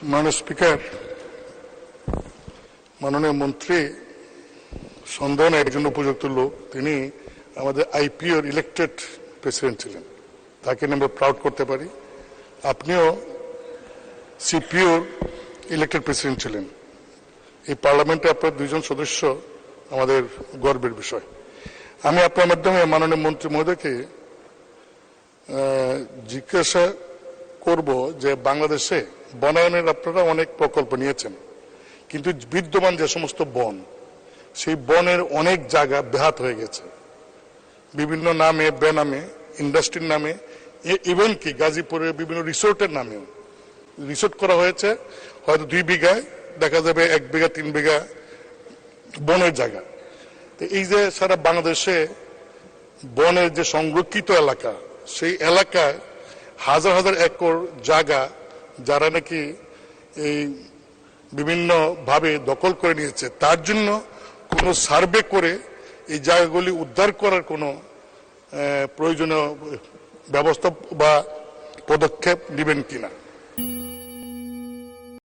মাননীয় স্পিকার, মাননীয় মন্ত্রী সন্দেহ একজন উপযুক্ত লোক। তিনি আমাদের আইপিওর ইলেক্টেড প্রেসিডেন্ট ছিলেন, তাকে আমরা প্রাউড করতে পারি। আপনিও সিপিওর ইলেক্টেড প্রেসিডেন্ট ছিলেন। এই পার্লামেন্টে আপনার দুইজন সদস্য আমাদের গর্বের বিষয়। আমি আপনার মাধ্যমে মাননীয় মন্ত্রী মহোদয়কে জিজ্ঞাসা করব যে বাংলাদেশে বনায়নের আপনারা অনেক প্রকল্প নিয়েছেন, কিন্তু বিদ্যমান যে সমস্ত বন, সেই বনের অনেক জায়গা ব্যাহত হয়ে গেছে বিভিন্ন নামে, বেনামে, ইন্ডাস্ট্রির নামে, ইভেন কি গাজীপুরের বিভিন্ন রিসোর্টের নামেও রিসোর্ট করা হয়েছে। হয়তো 2 বিঘায় দেখা যাবে 1 বিঘা 3 বিঘা বনের জায়গা। তো এই যে সারা বাংলাদেশে বনের যে সংরক্ষিত এলাকা, সেই এলাকায় হাজার হাজার একর জায়গা যারা নাকি এই বিভিন্ন ভাবে দখল করে নিয়েছে, তার জন্য কোনো সার্ভে করে এই জায়গাগুলি উদ্ধার করার কোনো প্রয়োজনীয় ব্যবস্থা বা পদক্ষেপ নেবেন কিনা।